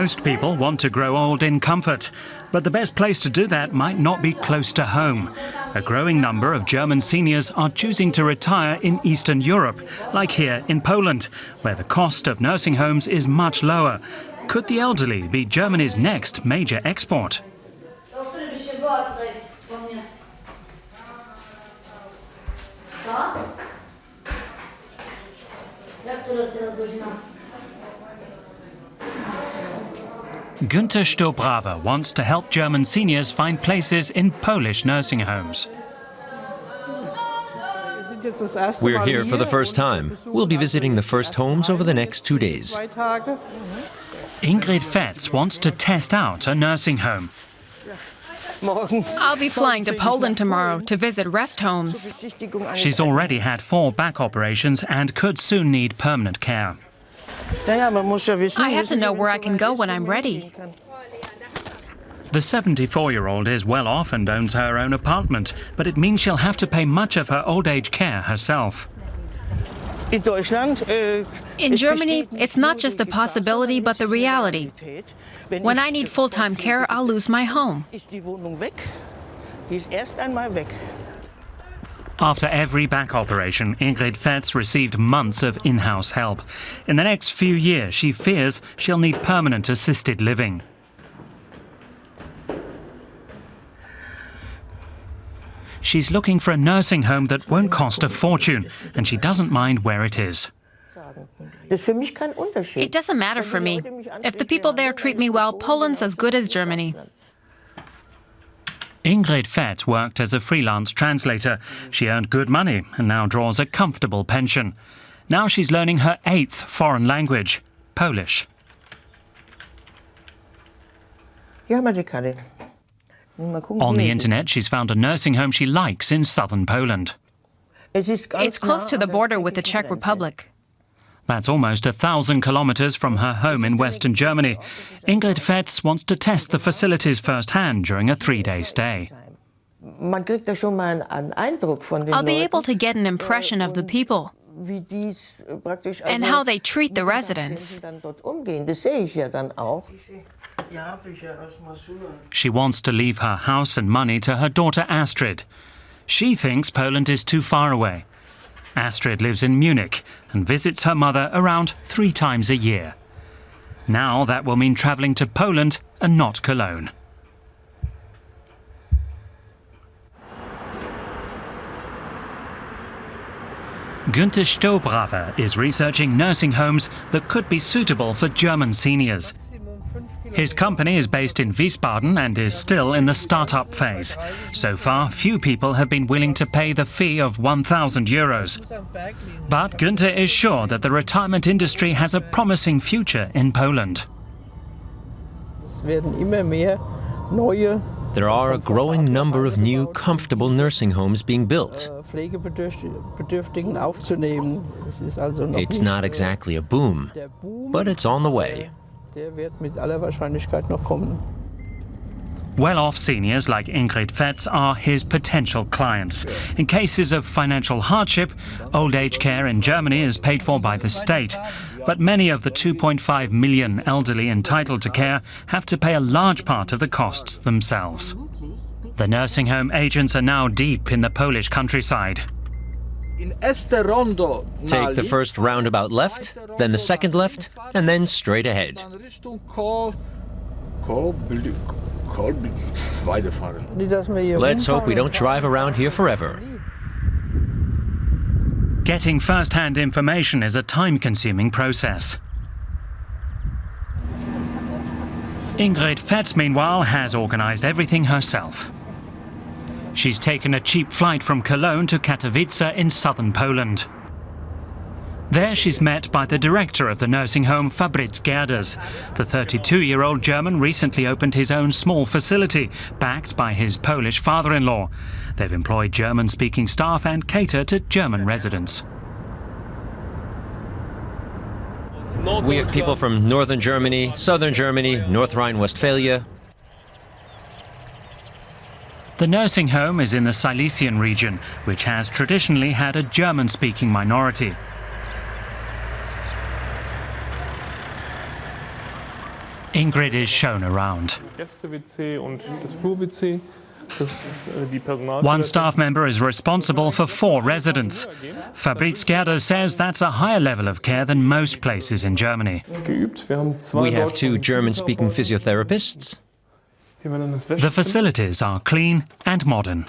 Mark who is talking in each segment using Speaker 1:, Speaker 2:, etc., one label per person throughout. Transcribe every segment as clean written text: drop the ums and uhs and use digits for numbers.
Speaker 1: Most people want to grow old in comfort, but the best place to do that might not be close to home. A growing number of German seniors are choosing to retire in Eastern Europe, like here in Poland, where the cost of nursing homes is much lower. Could the elderly be Germany's next major export? Günther Stobrava wants to help German seniors find places in Polish nursing homes.
Speaker 2: We're here for the first time. We'll be visiting the first homes over the next 2 days.
Speaker 1: Ingrid Fetz wants to test out a nursing home.
Speaker 3: I'll be flying to Poland tomorrow to visit rest homes.
Speaker 1: She's already had 4 back operations and could soon need permanent care.
Speaker 3: I have to know where I can go when I'm ready.
Speaker 1: The 74-year-old is well off and owns her own apartment, but it means she'll have to pay much of her old age care herself.
Speaker 3: In Germany, it's not just a possibility, but the reality. When I need full-time care, I'll lose my home.
Speaker 1: After every back operation, Ingrid Fetz received months of in-house help. In the next few years, she fears she'll need permanent assisted living. She's looking for a nursing home that won't cost a fortune, and she doesn't mind where it is.
Speaker 3: It doesn't matter for me. If the people there treat me well, Poland's as good as Germany.
Speaker 1: Ingrid Fetz worked as a freelance translator. She earned good money and now draws a comfortable pension. Now she's learning her 8th foreign language, Polish. On the internet, she's found a nursing home she likes in southern Poland.
Speaker 3: It's close to the border with the Czech Republic.
Speaker 1: That's almost 1,000 kilometers from her home in western Germany. Ingrid Fetz wants to test the facilities firsthand during a 3-day stay.
Speaker 3: I'll be able to get an impression of the people and how they treat the residents.
Speaker 1: She wants to leave her house and money to her daughter Astrid. She thinks Poland is too far away. Astrid lives in Munich and visits her mother around 3 times a year. Now that will mean travelling to Poland and not Cologne. Günther Stobrava is researching nursing homes that could be suitable for German seniors. His company is based in Wiesbaden and is still in the start-up phase. So far, few people have been willing to pay the fee of 1,000 euros. But Günther is sure that the retirement industry has a promising future in Poland.
Speaker 2: There are a growing number of new, comfortable nursing homes being built. It's not exactly a boom, but it's on the way.
Speaker 1: Well-off seniors like Ingrid Fetz are his potential clients. In cases of financial hardship, old age care in Germany is paid for by the state. But many of the 2.5 million elderly entitled to care have to pay a large part of the costs themselves. The nursing home agents are now deep in the Polish countryside.
Speaker 2: Take the first roundabout left, then the second left, and then straight ahead. Let's hope we don't drive around here forever.
Speaker 1: Getting first-hand information is a time-consuming process. Ingrid Fetz, meanwhile, has organized everything herself. She's taken a cheap flight from Cologne to Katowice in southern Poland. There she's met by the director of the nursing home, Fabryz Gerdes. The 32-year-old German recently opened his own small facility, backed by his Polish father-in-law. They've employed German-speaking staff and cater to German residents.
Speaker 2: We have people from northern Germany, southern Germany, North Rhine-Westphalia.
Speaker 1: The nursing home is in the Silesian region, which has traditionally had a German-speaking minority. Ingrid is shown around. One staff member is responsible for 4 residents. Fabrice Gerder says that's a higher level of care than most places in Germany.
Speaker 2: We have 2 German-speaking physiotherapists.
Speaker 1: The facilities are clean and modern.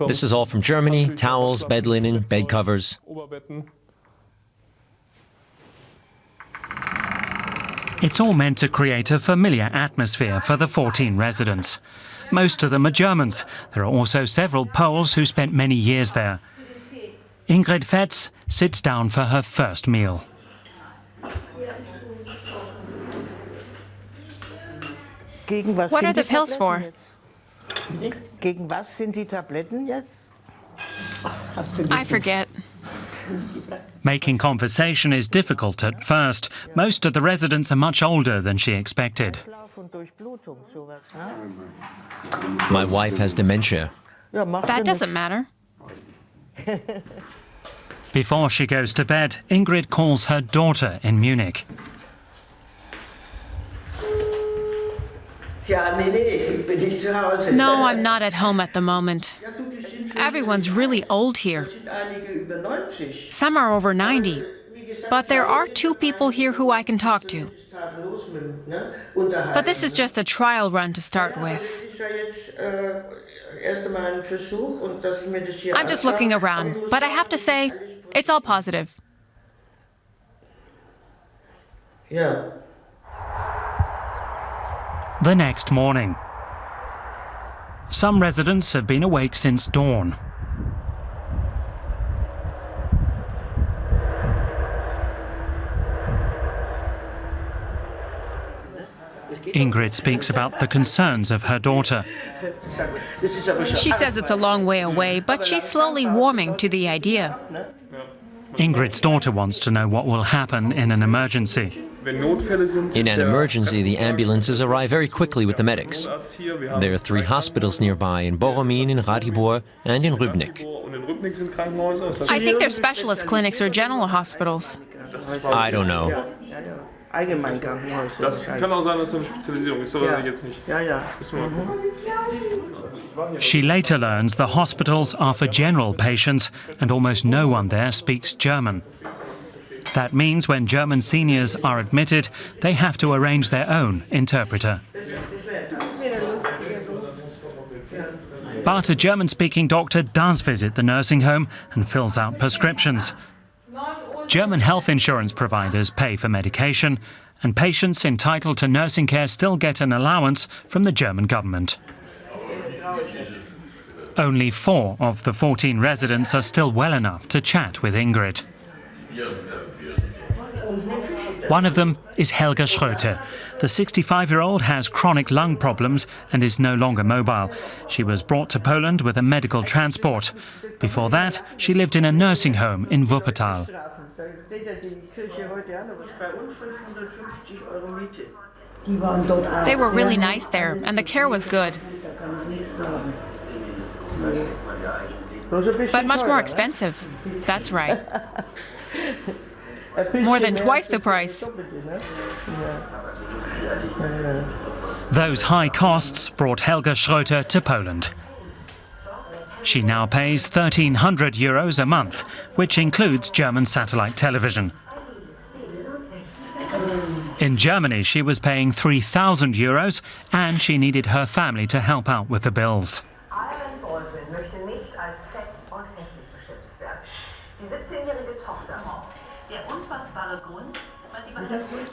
Speaker 2: This is all from Germany: towels, bed linen, bed covers.
Speaker 1: It's all meant to create a familiar atmosphere for the 14 residents. Most of them are Germans. There are also several Poles who spent many years there. Ingrid Fetz sits down for her first meal.
Speaker 3: What are the pills for? I forget.
Speaker 1: Making conversation is difficult at first. Most of the residents are much older than she expected.
Speaker 2: My wife has dementia.
Speaker 3: That doesn't matter.
Speaker 1: Before she goes to bed, Ingrid calls her daughter in Munich.
Speaker 3: No, I'm not at home at the moment. Everyone's really old here. Some are over 90. But there are 2 people here who I can talk to. But this is just a trial run to start with. I'm just looking around, but I have to say, it's all positive.
Speaker 1: The next morning. Some residents have been awake since dawn. Ingrid speaks about the concerns of her daughter.
Speaker 3: She says it's a long way away, but she's slowly warming to the idea.
Speaker 1: Ingrid's daughter wants to know what will happen in an emergency.
Speaker 2: In an emergency, the ambulances arrive very quickly with the medics. There are 3 hospitals nearby, in Bochumin, in Ratibor, and in Rybnik.
Speaker 3: I think they're specialist clinics or general hospitals.
Speaker 2: I don't know.
Speaker 1: She later learns the hospitals are for general patients and almost no one there speaks German. That means when German seniors are admitted, they have to arrange their own interpreter. But a German-speaking doctor does visit the nursing home and fills out prescriptions. German health insurance providers pay for medication, and patients entitled to nursing care still get an allowance from the German government. Only 4 of the 14 residents are still well enough to chat with Ingrid. One of them is Helga Schröter. The 65-year-old has chronic lung problems and is no longer mobile. She was brought to Poland with a medical transport. Before that, she lived in a nursing home in Wuppertal.
Speaker 3: They were really nice there, and the care was good. But much more expensive. That's right. More than twice the price.
Speaker 1: Those high costs brought Helga Schröter to Poland. She now pays 1,300 euros a month, which includes German satellite television. In Germany, she was paying 3,000 euros, and she needed her family to help out with the bills.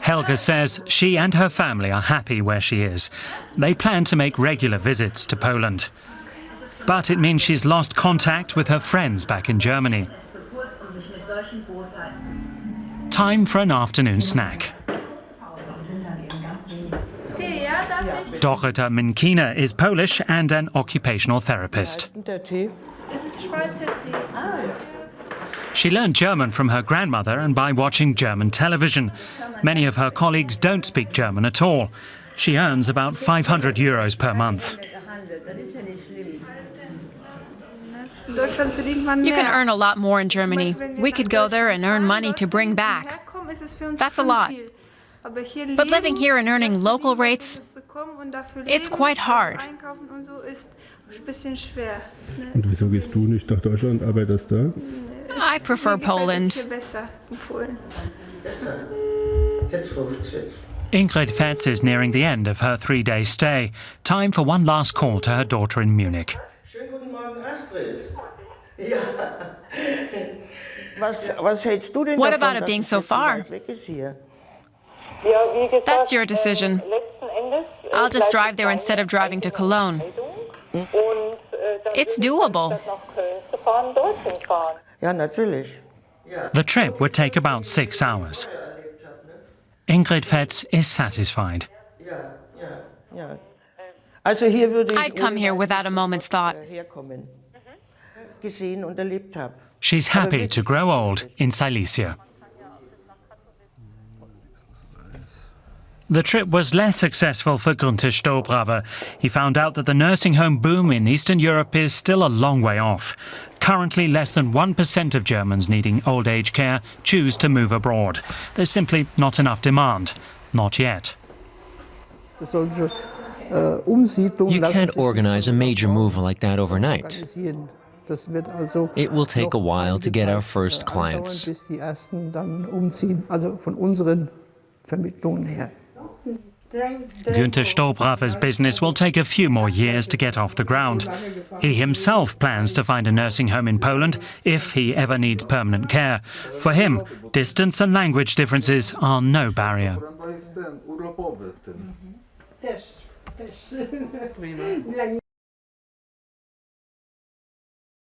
Speaker 1: Helga says she and her family are happy where she is. They plan to make regular visits to Poland. But it means she's lost contact with her friends back in Germany. Time for an afternoon snack. Dorota Minkina is Polish and an occupational therapist. She learned German from her grandmother and by watching German television. Many of her colleagues don't speak German at all. She earns about 500 euros per month.
Speaker 3: You can earn a lot more in Germany. We could go there and earn money to bring back. That's a lot. But living here and earning local rates, it's quite hard.
Speaker 4: Und wieso gehst du nicht nach Deutschland, arbeitest da?
Speaker 3: I prefer Poland.
Speaker 1: Ingrid Fetz is nearing the end of her 3-day stay. Time for one last call to her daughter in Munich.
Speaker 5: Schönen guten Morgen, Astrid. Ja. Was hältst du denn
Speaker 3: What
Speaker 5: davon,
Speaker 3: about it
Speaker 5: dass
Speaker 3: being
Speaker 5: es
Speaker 3: so
Speaker 5: jetzt so
Speaker 3: far?
Speaker 5: weit weg ist hier?
Speaker 3: That's your decision. I'll just drive there instead of driving to Cologne. It's doable.
Speaker 5: Ja, natürlich.
Speaker 1: The trip would take about 6 hours. Ingrid Fetz is satisfied.
Speaker 5: Ja. Also hier würde ich
Speaker 3: I'd come here without a moment's thought.
Speaker 5: herkommen. Gesehen und erlebt habe.
Speaker 1: She's happy to grow old in Silesia. The trip was less successful for Günther Stobraver. He found out that the nursing home boom in Eastern Europe is still a long way off. Currently, less than 1% of Germans needing old age care choose to move abroad. There's simply not enough demand. Not yet.
Speaker 2: You can't organize a major move like that overnight. It will take a while to get our first clients.
Speaker 1: Günther Stobraver's business will take a few more years to get off the ground. He himself plans to find a nursing home in Poland if he ever needs permanent care. For him, distance and language differences are no barrier.